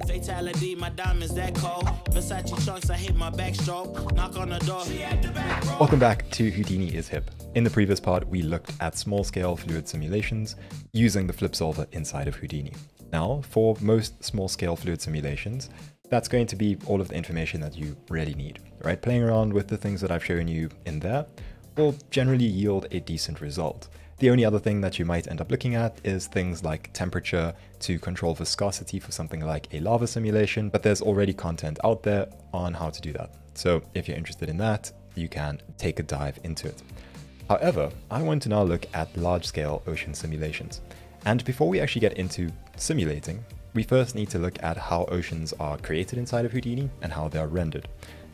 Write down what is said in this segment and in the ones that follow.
Fatality, my diamonds that cold. Versace chunks, I hit my backstroke. Knock on the door. Welcome back to Houdini is Hip. In the previous part, we looked at small-scale fluid simulations using the flip solver inside of Houdini. Now, for most small-scale fluid simulations, that's going to be all of the information that you really need, right? Playing around with the things that I've shown you in there will generally yield a decent result. The only other thing that you might end up looking at is things like temperature to control viscosity for something like a lava simulation, but there's already content out there on how to do that. So if you're interested in that, you can take a dive into it. However, I want to now look at large-scale ocean simulations. And before we actually get into simulating, we first need to look at how oceans are created inside of Houdini and how they are rendered.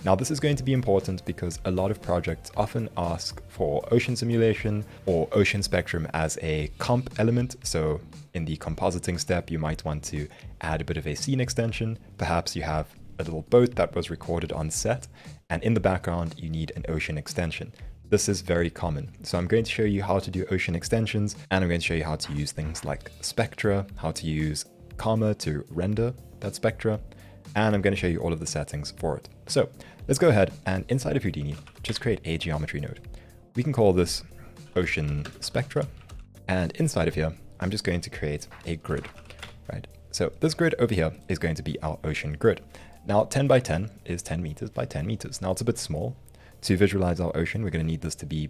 Now, this is going to be important because a lot of projects often ask for ocean simulation or ocean spectrum as a comp element. So in the compositing step, you might want to add a bit of a scene extension. Perhaps you have a little boat that was recorded on set, and in the background, you need an ocean extension. This is very common. So I'm going to show you how to do ocean extensions, and I'm going to show you how to use things like Spectra, how to use Karma to render that Spectra, and I'm going to show you all of the settings for it. So let's go ahead and inside of Houdini, just create a geometry node. We can call this Ocean Spectra, and inside of here, I'm just going to create a grid, right? So this grid over here is going to be our ocean grid. Now 10 by 10 is 10 meters by 10 meters. Now it's a bit small. To visualize our ocean, we're going to need this to be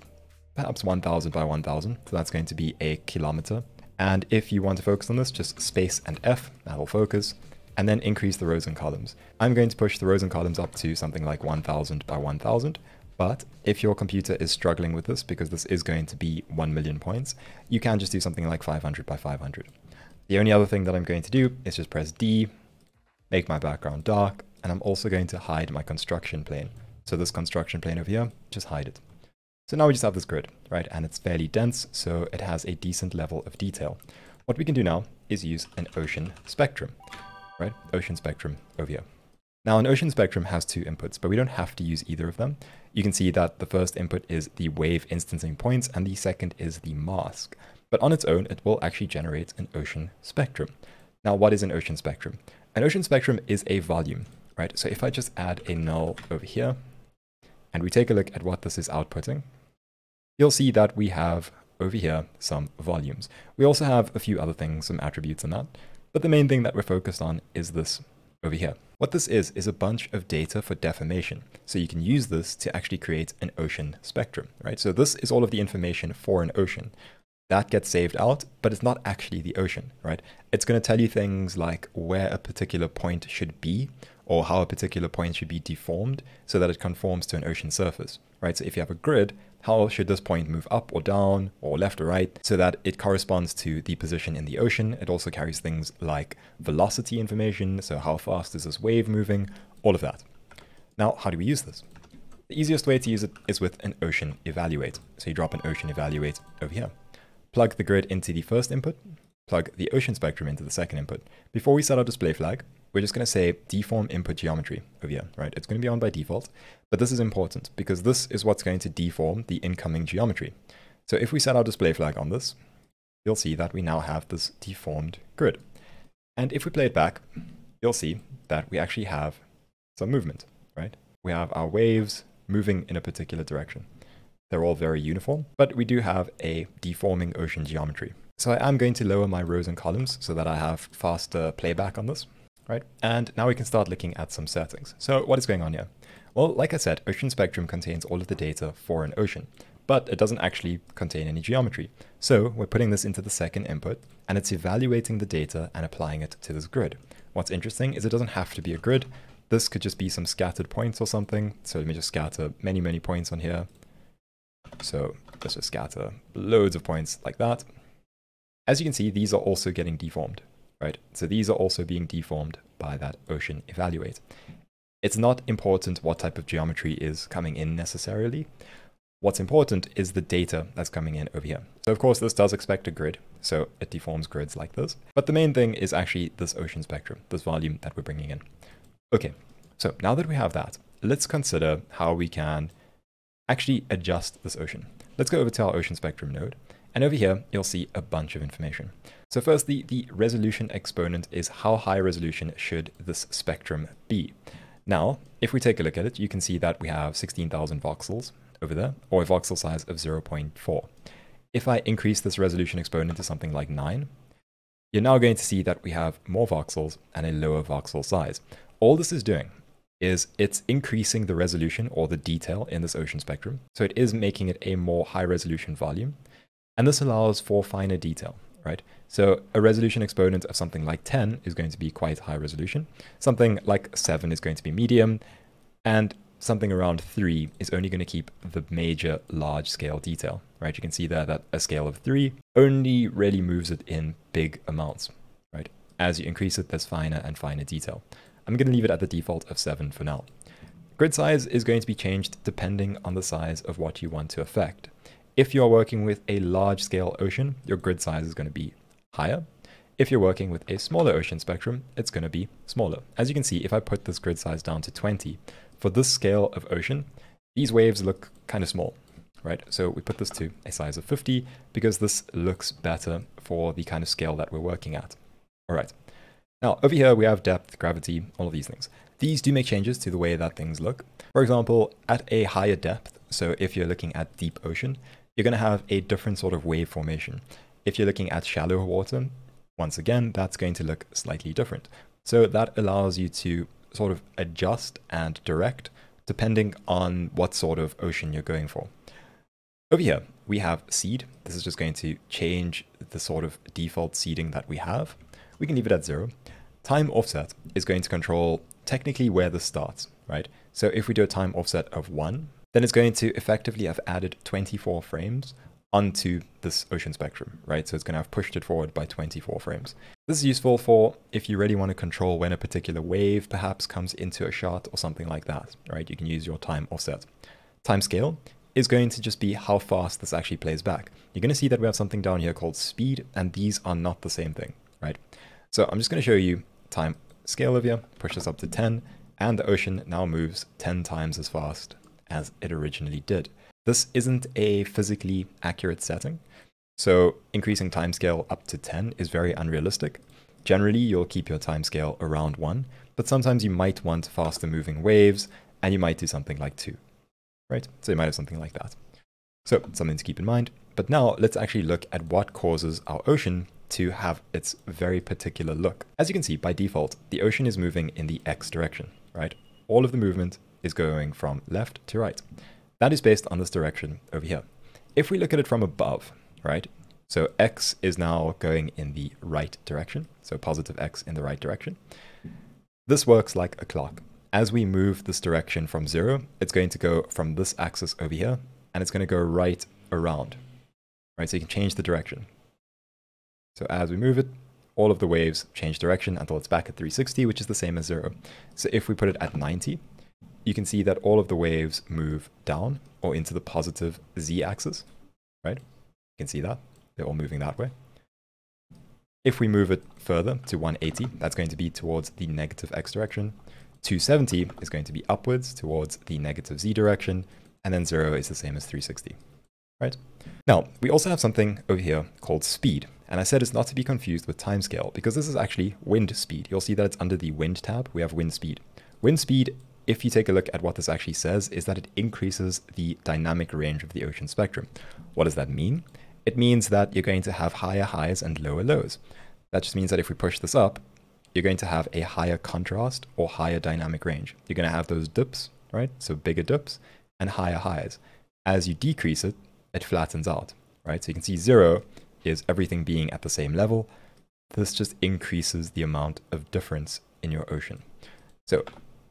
perhaps 1000 by 1000. So that's going to be a kilometer. And if you want to focus on this, just space and F, that'll focus, and then increase the rows and columns. I'm going to push the rows and columns up to something like 1000 by 1000. But if your computer is struggling with this, because this is going to be 1 million points, you can just do something like 500 by 500. The only other thing that I'm going to do is just press D, make my background dark, and I'm also going to hide my construction plane. So this construction plane over here, just hide it. So now we just have this grid, right? And it's fairly dense, so it has a decent level of detail. What we can do now is use an ocean spectrum, right? Ocean spectrum over here. Now an ocean spectrum has two inputs, but we don't have to use either of them. You can see that the first input is the wave instancing points, and the second is the mask. But on its own, it will actually generate an ocean spectrum. Now, what is an ocean spectrum? An ocean spectrum is a volume, right? So if I just add a null over here, and we take a look at what this is outputting, you'll see that we have over here some volumes. We also have a few other things, some attributes and that, but the main thing that we're focused on is this over here. What this is a bunch of data for deformation. So you can use this to actually create an ocean spectrum, right? So this is all of the information for an ocean. That gets saved out, but it's not actually the ocean, right? It's going to tell you things like where a particular point should be, or how a particular point should be deformed so that it conforms to an ocean surface, right? So if you have a grid, how should this point move up or down or left or right so that it corresponds to the position in the ocean? It also carries things like velocity information, so how fast is this wave moving, all of that. Now, how do we use this? The easiest way to use it is with an ocean evaluate. So you drop an ocean evaluate over here. Plug the grid into the first input, plug the ocean spectrum into the second input. Before we set our display flag, we're just going to say deform input geometry over here, right? It's going to be on by default, but this is important because this is what's going to deform the incoming geometry. So if we set our display flag on this, you'll see that we now have this deformed grid. And if we play it back, you'll see that we actually have some movement, right? We have our waves moving in a particular direction. They're all very uniform, but we do have a deforming ocean geometry. So I am going to lower my rows and columns so that I have faster playback on this. Right? And now we can start looking at some settings. So what is going on here? Well, like I said, Ocean Spectrum contains all of the data for an ocean, but it doesn't actually contain any geometry. So we're putting this into the second input, and it's evaluating the data and applying it to this grid. What's interesting is it doesn't have to be a grid. This could just be some scattered points or something. So let me just scatter many, many points on here. So let's just scatter loads of points like that. As you can see, these are also getting deformed. Right? So these are also being deformed by that ocean evaluate. It's not important what type of geometry is coming in necessarily. What's important is the data that's coming in over here. So of course this does expect a grid, so it deforms grids like this. But the main thing is actually this ocean spectrum, this volume that we're bringing in. Okay, so now that we have that, let's consider how we can actually adjust this ocean. Let's go over to our ocean spectrum node. And over here, you'll see a bunch of information. So firstly, the resolution exponent is how high resolution should this spectrum be. Now, if we take a look at it, you can see that we have 16,000 voxels over there, or a voxel size of 0.4. If I increase this resolution exponent to something like 9, you're now going to see that we have more voxels and a lower voxel size. All this is doing is it's increasing the resolution or the detail in this ocean spectrum. So it is making it a more high resolution volume. And this allows for finer detail, right? So a resolution exponent of something like 10 is going to be quite high resolution. Something like 7 is going to be medium. And something around 3 is only going to keep the major large scale detail, right? You can see there that a scale of 3 only really moves it in big amounts, right? As you increase it, there's finer and finer detail. I'm going to leave it at the default of 7 for now. Grid size is going to be changed depending on the size of what you want to affect. If you're working with a large scale ocean, your grid size is going to be higher. If you're working with a smaller ocean spectrum, it's going to be smaller. As you can see, if I put this grid size down to 20, for this scale of ocean, these waves look kind of small, right? So we put this to a size of 50 because this looks better for the kind of scale that we're working at. All right. Now, over here, we have depth, gravity, all of these things. These do make changes to the way that things look. For example, at a higher depth, so if you're looking at deep ocean, you're going to have a different sort of wave formation. If you're looking at shallower water, once again, that's going to look slightly different. So that allows you to sort of adjust and direct depending on what sort of ocean you're going for. Over here, we have seed. This is just going to change the sort of default seeding that we have. We can leave it at 0. Time offset is going to control technically where this starts, right? So if we do a time offset of 1, then it's going to effectively have added 24 frames onto this ocean spectrum, right? So it's going to have pushed it forward by 24 frames. This is useful for if you really want to control when a particular wave perhaps comes into a shot or something like that, right? You can use your time offset. Time scale is going to just be how fast this actually plays back. You're going to see that we have something down here called speed, and these are not the same thing, right? So I'm just going to show you time scale over here, push this up to 10, and the ocean now moves 10 times as fast as it originally did. This isn't a physically accurate setting, so increasing timescale up to 10 is very unrealistic. Generally, you'll keep your timescale around 1, but sometimes you might want faster moving waves, and you might do something like 2, right? So you might have something like that. So something to keep in mind. But now let's actually look at what causes our ocean to have its very particular look. As you can see, by default, the ocean is moving in the X direction, right? All of the movement is going from left to right. That is based on this direction over here. If we look at it from above, right? So X is now going in the right direction. So positive X in the right direction. This works like a clock. As we move this direction from 0, it's going to go from this axis over here, and it's going to go right around, right? So you can change the direction. So as we move it, all of the waves change direction until it's back at 360, which is the same as 0. So if we put it at 90, you can see that all of the waves move down or into the positive z-axis, right? You can see that. They're all moving that way. If we move it further to 180, that's going to be towards the negative x direction. 270 is going to be upwards towards the negative z direction. And then 0 is the same as 360, right? Now, we also have something over here called speed. And I said it's not to be confused with timescale because this is actually wind speed. You'll see that it's under the wind tab. We have wind speed. Wind speed, if you take a look at what this actually says, is that it increases the dynamic range of the ocean spectrum. What does that mean? It means that you're going to have higher highs and lower lows. That just means that if we push this up, you're going to have a higher contrast or higher dynamic range. You're going to have those dips, right? So bigger dips and higher highs. As you decrease it, it flattens out, right? So you can see 0 is everything being at the same level. This just increases the amount of difference in your ocean. So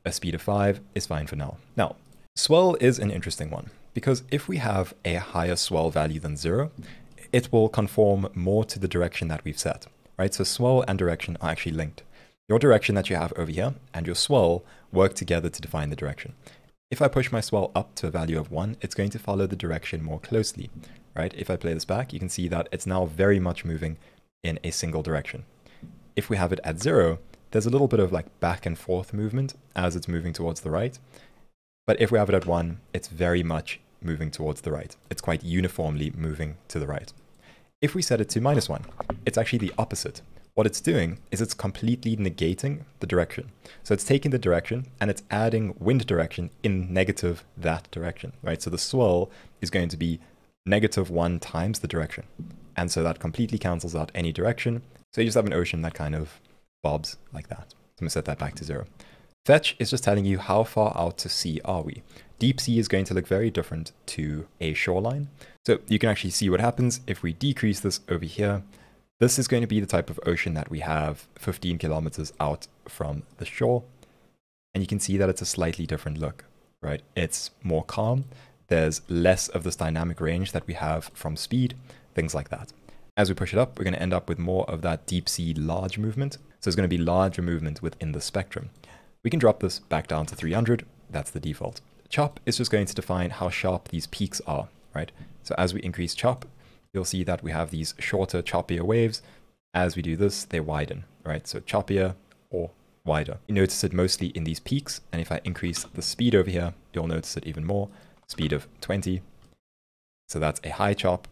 a speed of 5 is fine for now. Now, swell is an interesting one because if we have a higher swell value than 0, it will conform more to the direction that we've set, right? So swell and direction are actually linked. Your direction that you have over here and your swell work together to define the direction. If I push my swell up to a value of 1, it's going to follow the direction more closely, right? If I play this back, you can see that it's now very much moving in a single direction. If we have it at 0, there's a little bit of like back and forth movement as it's moving towards the right. But if we have it at 1, it's very much moving towards the right. It's quite uniformly moving to the right. If we set it to -1, it's actually the opposite. What it's doing is it's completely negating the direction. So it's taking the direction and it's adding wind direction in negative that direction, right? So the swirl is going to be -1 times the direction. And so that completely cancels out any direction. So you just have an ocean that kind of bobs like that. So I'm going to set that back to 0. Fetch is just telling you how far out to sea are we. Deep sea is going to look very different to a shoreline. So you can actually see what happens if we decrease this over here. This is going to be the type of ocean that we have 15 kilometers out from the shore. And you can see that it's a slightly different look, right? It's more calm. There's less of this dynamic range that we have from speed, things like that. As we push it up, we're going to end up with more of that deep sea large movement. So it's going to be larger movement within the spectrum. We can drop this back down to 300. That's the default. Chop is just going to define how sharp these peaks are, right? So as we increase chop, you'll see that we have these shorter, choppier waves. As we do this, they widen, right? So choppier or wider. You notice it mostly in these peaks. And if I increase the speed over here, you'll notice it even more. Speed of 20. So that's a high chop,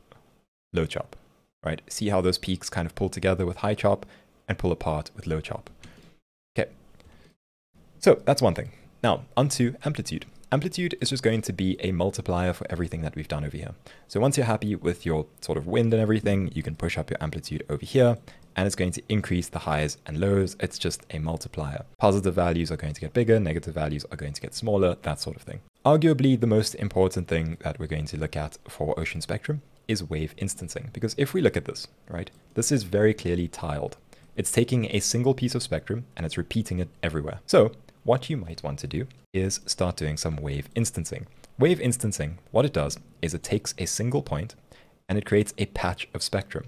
low chop, right? See how those peaks kind of pull together with high chop and pull apart with low chop. Okay. So that's one thing. Now onto amplitude. Amplitude is just going to be a multiplier for everything that we've done over here. So once you're happy with your sort of wind and everything, you can push up your amplitude over here and it's going to increase the highs and lows. It's just a multiplier. Positive values are going to get bigger, negative values are going to get smaller, that sort of thing. Arguably the most important thing that we're going to look at for ocean spectrum is wave instancing. Because if we look at this, right, this is very clearly tiled. It's taking a single piece of spectrum and it's repeating it everywhere. So what you might want to do is start doing some wave instancing. Wave instancing, what it does is it takes a single point and it creates a patch of spectrum.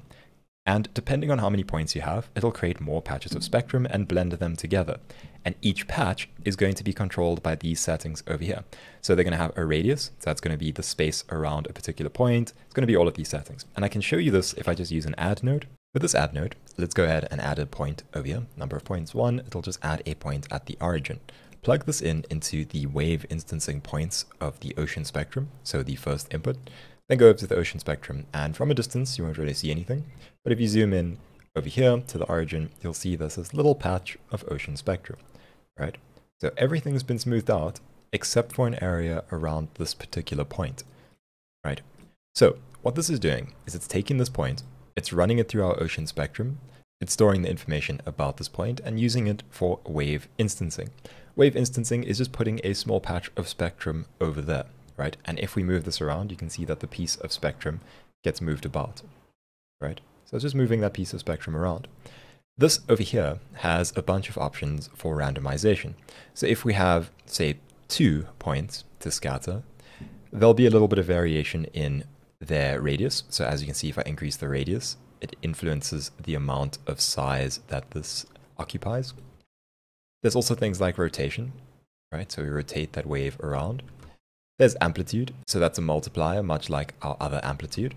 And depending on how many points you have, it'll create more patches of spectrum and blend them together. And each patch is going to be controlled by these settings over here. So they're going to have a radius. So that's going to be the space around a particular point. It's going to be all of these settings. And I can show you this if I just use an add node. With this add node, let's go ahead and add a point over here. Number of points 1, it'll just add a point at the origin. Plug this in into the wave instancing points of the ocean spectrum, so the first input. Then go over to the ocean spectrum, and from a distance, you won't really see anything. But if you zoom in over here to the origin, you'll see there's this little patch of ocean spectrum, right? So everything's been smoothed out, except for an area around this particular point, right? So what this is doing is it's taking this point, it's running it through our ocean spectrum, it's storing the information about this point and using it for wave instancing. Wave instancing is just putting a small patch of spectrum over there, right? And if we move this around, you can see that the piece of spectrum gets moved about, right? So it's just moving that piece of spectrum around. This over here has a bunch of options for randomization. So if we have, say, 2 points to scatter, there'll be a little bit of variation in their radius. So as you can see, if I increase the radius, it influences the amount of size that this occupies. There's also things like rotation, right? So we rotate that wave around. There's amplitude, so that's a multiplier, much like our other amplitude.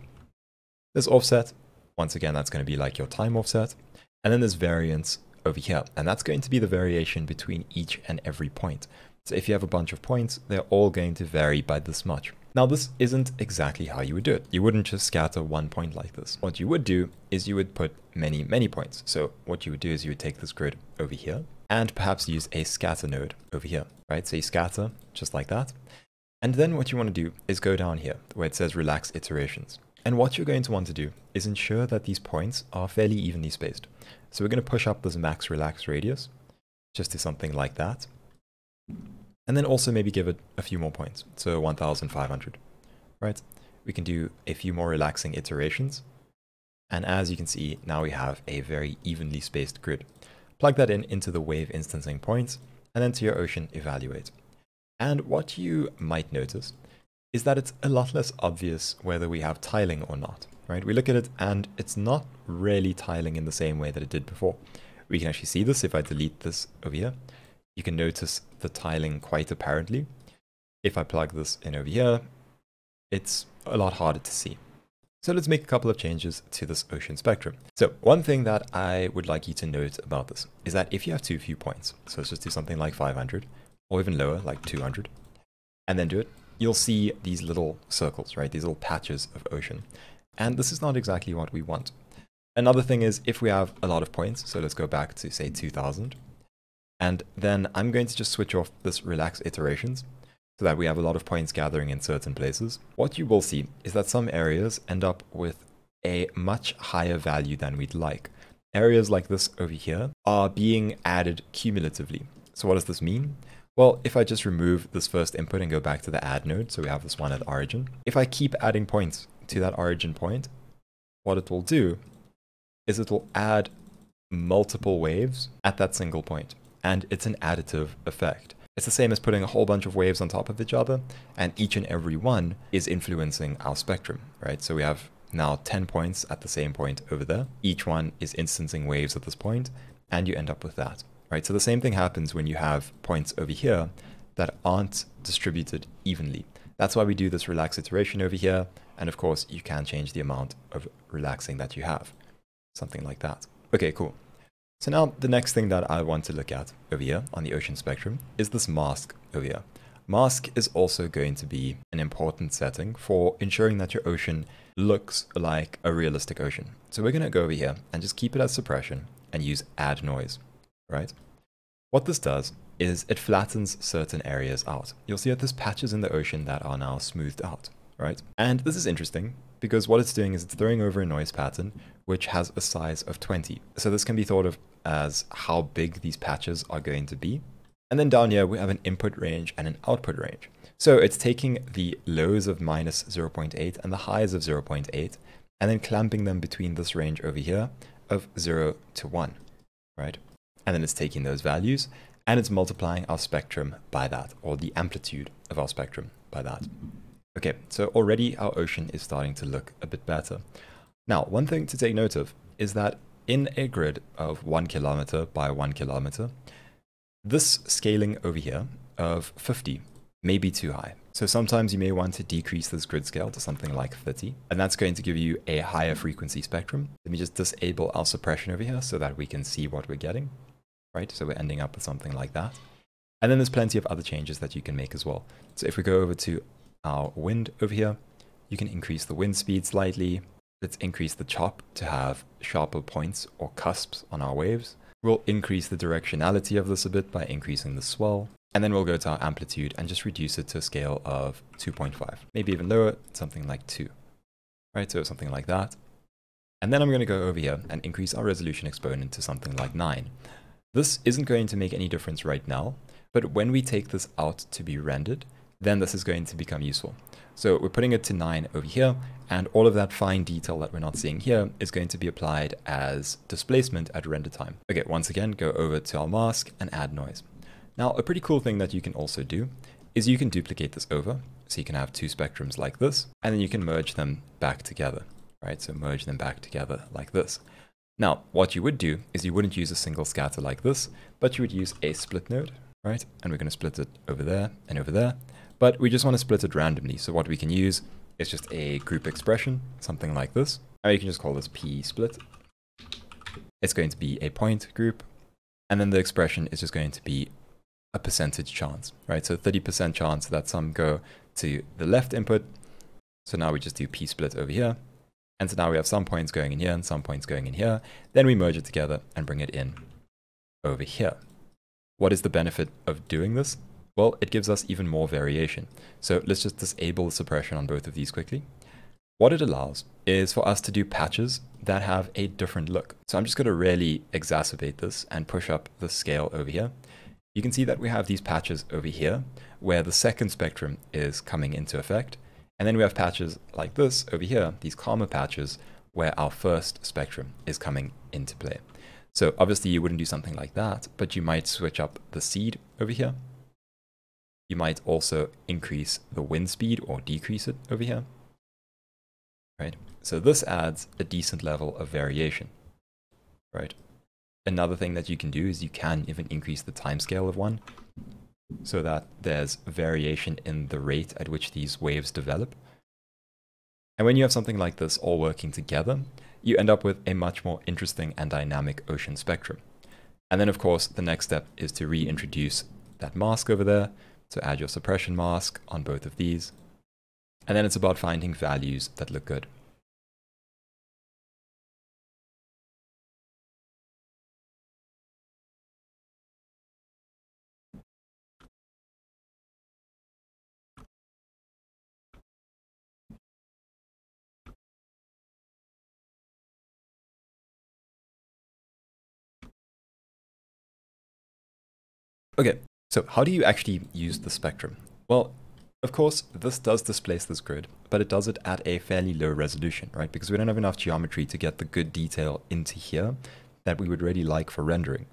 There's offset. Once again, that's going to be like your time offset. And then there's variance over here, and that's going to be the variation between each and every point. So if you have a bunch of points, they're all going to vary by this much. Now, this isn't exactly how you would do it. You wouldn't just scatter one point like this. What you would do is you would put many, many points. So what you would do is you would take this grid over here and perhaps use a scatter node over here, right? So you scatter just like that. And then what you want to do is go down here where it says relax iterations. And what you're going to want to do is ensure that these points are fairly evenly spaced. So we're going to push up this max relax radius just to something like that. And then also maybe give it a few more points. So 1,500, right? We can do a few more relaxing iterations. And as you can see, now we have a very evenly spaced grid. Plug that in into the wave instancing points and then to your ocean evaluate. And what you might notice is that it's a lot less obvious whether we have tiling or not, right? We look at it and it's not really tiling in the same way that it did before. We can actually see this if I delete this over here. You can notice the tiling quite apparently. If I plug this in over here, it's a lot harder to see. So let's make a couple of changes to this ocean spectrum. So one thing that I would like you to note about this is that if you have too few points, so let's just do something like 500 or even lower, like 200, and then do it, you'll see these little circles, right? These little patches of ocean. And this is not exactly what we want. Another thing is if we have a lot of points, so let's go back to say 2000, and then I'm going to just switch off this relax iterations so that we have a lot of points gathering in certain places. What you will see is that some areas end up with a much higher value than we'd like. Areas like this over here are being added cumulatively. So what does this mean? Well, if I just remove this first input and go back to the add node, so we have this one at origin, if I keep adding points to that origin point, what it will do is it will add multiple waves at that single point. And it's an additive effect. It's the same as putting a whole bunch of waves on top of each other, and each and every one is influencing our spectrum, right? So we have now 10 points at the same point over there. Each one is instancing waves at this point, and you end up with that, right? So the same thing happens when you have points over here that aren't distributed evenly. That's why we do this relax iteration over here. And of course, you can change the amount of relaxing that you have. Something like that. Okay, cool. So now the next thing that I want to look at over here on the ocean spectrum is this mask over here. Mask is also going to be an important setting for ensuring that your ocean looks like a realistic ocean. So we're going to go over here and just keep it as suppression and use add noise, right? What this does is it flattens certain areas out. You'll see that there's patches in the ocean that are now smoothed out, right? And this is interesting because what it's doing is it's throwing over a noise pattern which has a size of 20. So this can be thought of as how big these patches are going to be. And then down here we have an input range and an output range. So it's taking the lows of minus 0.8 and the highs of 0.8 and then clamping them between this range over here of 0 to 1, right? And then it's taking those values and it's multiplying our spectrum by that, or the amplitude of our spectrum by that. Okay, so already our ocean is starting to look a bit better. Now, one thing to take note of is that in a grid of 1 kilometer by 1 kilometer, this scaling over here of 50 may be too high. So sometimes you may want to decrease this grid scale to something like 30, and that's going to give you a higher frequency spectrum. Let me just disable our suppression over here so that we can see what we're getting, right? So we're ending up with something like that. And then there's plenty of other changes that you can make as well. So if we go over to our wind over here, you can increase the wind speed slightly. Let's increase the chop to have sharper points or cusps on our waves. We'll increase the directionality of this a bit by increasing the swell. And then we'll go to our amplitude and just reduce it to a scale of 2.5. Maybe even lower, something like 2. Right, so something like that. And then I'm going to go over here and increase our resolution exponent to something like 9. This isn't going to make any difference right now, but when we take this out to be rendered, then this is going to become useful. So we're putting it to 9 over here, and all of that fine detail that we're not seeing here is going to be applied as displacement at render time. Okay, once again, go over to our mask and add noise. Now, a pretty cool thing that you can also do is you can duplicate this over. So you can have two spectrums like this, and then you can merge them back together, right? So merge them back together like this. Now, what you would do is you wouldn't use a single scatter like this, but you would use a split node, right? And we're going to split it over there and over there. But we just want to split it randomly. So what we can use is just a group expression, something like this. Or you can just call this p split. It's going to be a point group. And then the expression is just going to be a percentage chance, right? So 30% chance that some go to the left input. So now we just do p split over here. And so now we have some points going in here and some points going in here. Then we merge it together and bring it in over here. What is the benefit of doing this? Well, it gives us even more variation. So let's just disable the suppression on both of these quickly. What it allows is for us to do patches that have a different look. So I'm just going to really exacerbate this and push up the scale over here. You can see that we have these patches over here where the second spectrum is coming into effect. And then we have patches like this over here, these calmer patches where our first spectrum is coming into play. So obviously you wouldn't do something like that, but you might switch up the seed over here. You might also increase the wind speed or decrease it over here, right? So this adds a decent level of variation, right? Another thing that you can do is you can even increase the time scale of one so that there's variation in the rate at which these waves develop. And when you have something like this all working together, you end up with a much more interesting and dynamic ocean spectrum. And then of course, the next step is to reintroduce that mask over there. So add your suppression mask on both of these. And then it's about finding values that look good. Okay, so how do you actually use the spectrum? Well, of course, this does displace this grid, but it does it at a fairly low resolution, right? Because we don't have enough geometry to get the good detail into here that we would really like for rendering.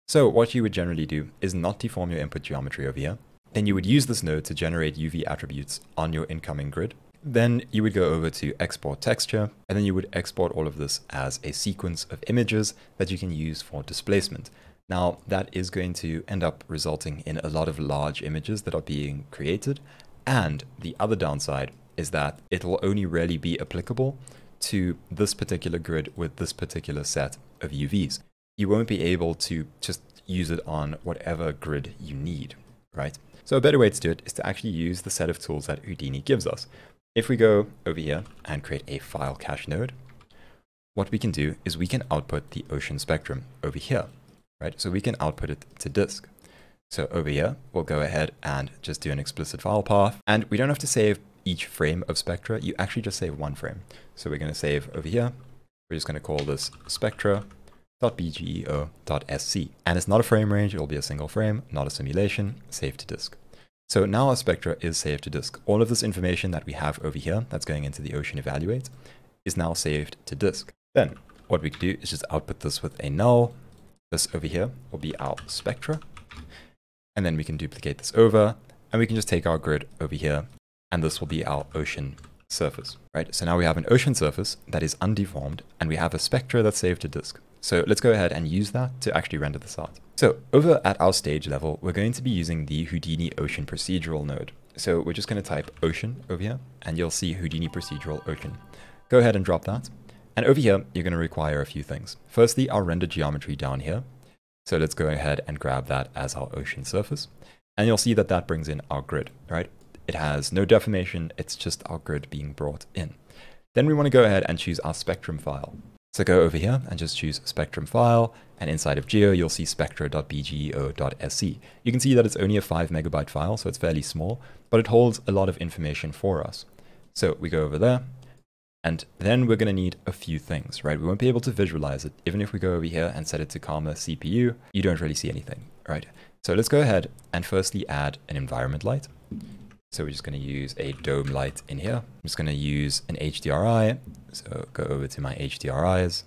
So what you would generally do is not deform your input geometry over here. Then you would use this node to generate UV attributes on your incoming grid. Then you would go over to export texture, and then you would export all of this as a sequence of images that you can use for displacement. Now, that is going to end up resulting in a lot of large images that are being created. And the other downside is that it will only really be applicable to this particular grid with this particular set of UVs. You won't be able to just use it on whatever grid you need, right? So a better way to do it is to actually use the set of tools that Houdini gives us. If we go over here and create a file cache node, what we can do is we can output the ocean spectrum over here, right? So we can output it to disk. So over here, we'll go ahead and just do an explicit file path. And we don't have to save each frame of Spectra. You actually just save one frame. So we're going to save over here. We're just going to call this spectra.bgeo.sc. And it's not a frame range. It'll be a single frame, not a simulation. Save to disk. So now our Spectra is saved to disk. All of this information that we have over here that's going into the ocean evaluate is now saved to disk. Then what we can do is just output this with a null. This over here will be our Spectra. And then we can duplicate this over, and we can just take our grid over here, and this will be our ocean surface, right? So now we have an ocean surface that is undeformed, and we have a Spectra that's saved to disk. So let's go ahead and use that to actually render this out. So over at our stage level, we're going to be using the Houdini ocean procedural node. So we're just going to type ocean over here, and you'll see Houdini procedural ocean. Go ahead and drop that. And over here, you're going to require a few things. Firstly, our render geometry down here. So let's go ahead and grab that as our ocean surface. And you'll see that that brings in our grid, right? It has no deformation. It's just our grid being brought in. Then we want to go ahead and choose our spectrum file. So go over here and just choose spectrum file. And inside of geo, you'll see spectra.bgeo.sc. You can see that it's only a 5 megabyte file, so it's fairly small, but it holds a lot of information for us. So we go over there. And then we're going to need a few things, right? We won't be able to visualize it. Even if we go over here and set it to Karma CPU, you don't really see anything, right? So let's go ahead and firstly add an environment light. So we're just going to use a dome light in here. I'm just going to use an HDRI. So go over to my HDRIs,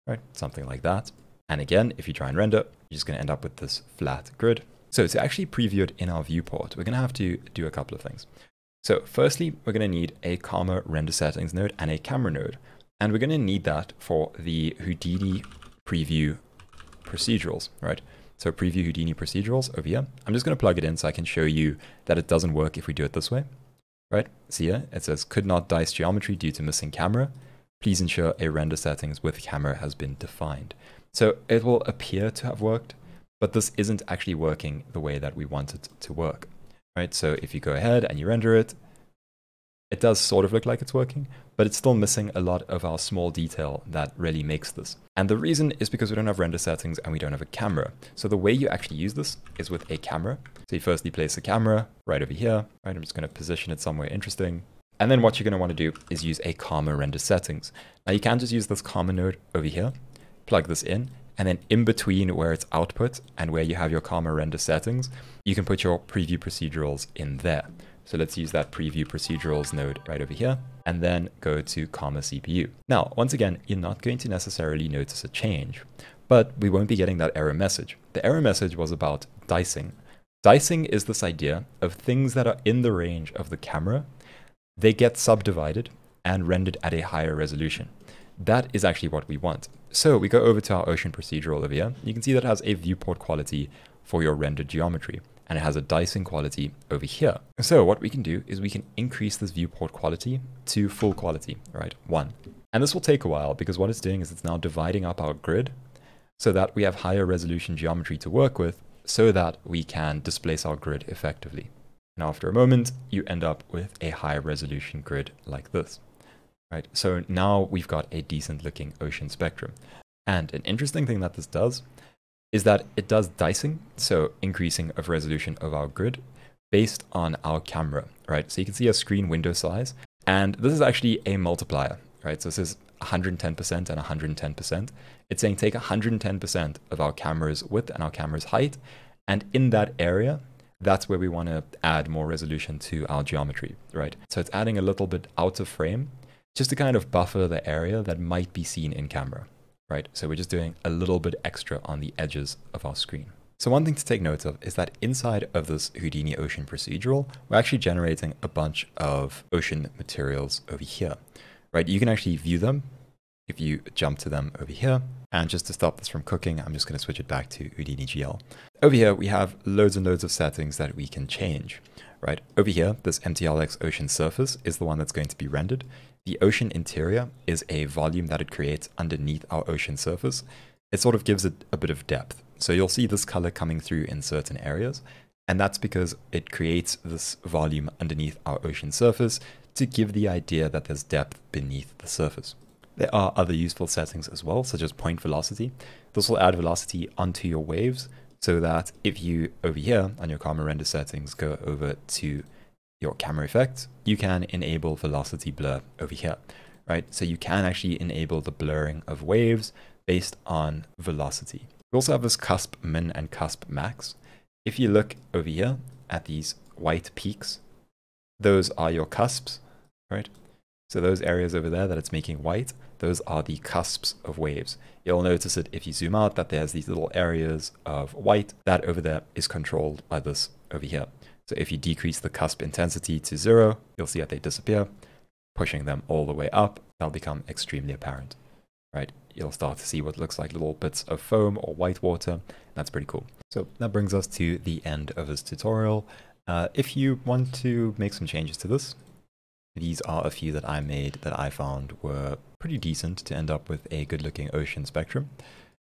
right? Something like that. And again, if you try and render, you're just going to end up with this flat grid. So to actually preview it in our viewport, we're going to have to do a couple of things. So firstly, we're going to need a Karma render settings node and a camera node. And we're going to need that for the Houdini preview procedurals, right? So preview Houdini procedurals over here. I'm just going to plug it in so I can show you that it doesn't work if we do it this way, right? See here, it says could not dice geometry due to missing camera. Please ensure a render settings with camera has been defined. So it will appear to have worked, but this isn't actually working the way that we want it to work. Right, so if you go ahead and you render it, it does sort of look like it's working, but it's still missing a lot of our small detail that really makes this. And the reason is because we don't have render settings and we don't have a camera. So the way you actually use this is with a camera. So you firstly place the camera right over here, right? I'm just going to position it somewhere interesting. And then what you're going to want to do is use a Karma render settings. Now you can just use this Karma node over here, plug this in, and then in between where it's output and where you have your Karma render settings, you can put your preview procedurals in there. So let's use that preview procedurals node right over here and then go to Karma CPU. Now, once again, you're not going to necessarily notice a change, but we won't be getting that error message. The error message was about dicing. Dicing is this idea of things that are in the range of the camera. They get subdivided and rendered at a higher resolution. That is actually what we want. So we go over to our ocean procedural over here. You can see that it has a viewport quality for your rendered geometry, and it has a dicing quality over here. So what we can do is we can increase this viewport quality to full quality, right? 1. And this will take a while because what it's doing is it's now dividing up our grid so that we have higher resolution geometry to work with so that we can displace our grid effectively. And after a moment, you end up with a high resolution grid like this. Right, so now we've got a decent looking ocean spectrum. And an interesting thing that this does is that it does dicing, so increasing of resolution of our grid based on our camera, right? So you can see a screen window size, and this is actually a multiplier, right? So this is 110% and 110%. It's saying take 110% of our camera's width and our camera's height, and in that area, that's where we want to add more resolution to our geometry, right? So it's adding a little bit out of frame just to kind of buffer the area that might be seen in camera, right? So we're just doing a little bit extra on the edges of our screen. So one thing to take note of is that inside of this Houdini Ocean procedural, we're actually generating a bunch of ocean materials over here, right? You can actually view them if you jump to them over here. And just to stop this from cooking, I'm just going to switch it back to Houdini GL. Over here, we have loads and loads of settings that we can change, right? Over here, this MTLX ocean surface is the one that's going to be rendered. The ocean interior is a volume that it creates underneath our ocean surface. It sort of gives it a bit of depth. So you'll see this color coming through in certain areas, and that's because it creates this volume underneath our ocean surface to give the idea that there's depth beneath the surface. There are other useful settings as well, such as point velocity. This will add velocity onto your waves so that if you, over here on your camera render settings, go over to your camera effects, you can enable velocity blur over here, right? So you can actually enable the blurring of waves based on velocity. We also have this cusp min and cusp max. If you look over here at these white peaks, those are your cusps, right? So those areas over there that it's making white, those are the cusps of waves. You'll notice it if you zoom out that there's these little areas of white. That over there is controlled by this over here. So if you decrease the cusp intensity to 0, you'll see that they disappear. Pushing them all the way up, they'll become extremely apparent, right? You'll start to see what looks like little bits of foam or white water. That's pretty cool. So that brings us to the end of this tutorial. If you want to make some changes to this, these are a few that I made that I found were pretty decent to end up with a good looking ocean spectrum.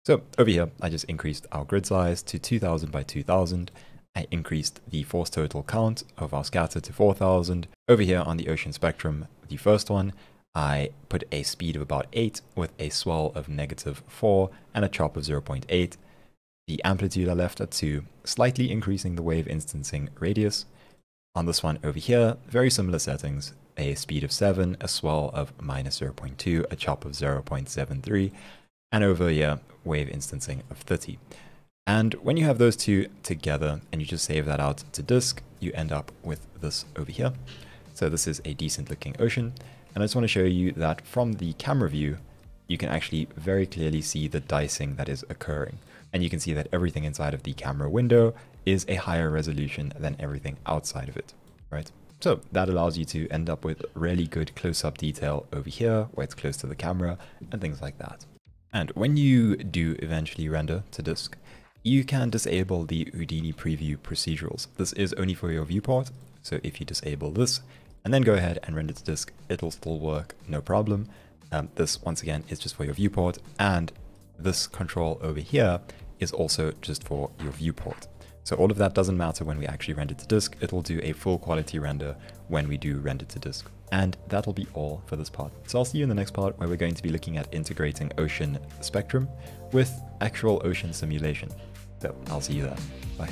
So over here, I just increased our grid size to 2000 by 2000. I increased the force total count of our scatter to 4000. Over here on the ocean spectrum, the first one, I put a speed of about 8 with a swell of -4 and a chop of 0.8. The amplitude I left at 2, slightly increasing the wave instancing radius. On this one over here, very similar settings, a speed of 7, a swell of -0.2, a chop of 0.73, and over here, wave instancing of 30. And when you have those two together and you just save that out to disk, you end up with this over here. So this is a decent looking ocean. And I just want to show you that from the camera view, you can actually very clearly see the dicing that is occurring. And you can see that everything inside of the camera window is a higher resolution than everything outside of it, right? So that allows you to end up with really good close-up detail over here, where it's close to the camera, and things like that. And when you do eventually render to disk, you can disable the Houdini preview procedurals. This is only for your viewport, so if you disable this, and then go ahead and render to disk, it will still work, no problem. This, once again, is just for your viewport, and this control over here is also just for your viewport. So all of that doesn't matter when we actually render to disk. It will do a full quality render when we do render to disk. And that'll be all for this part. So I'll see you in the next part where we're going to be looking at integrating ocean spectrum with actual ocean simulation. So I'll see you there. Bye.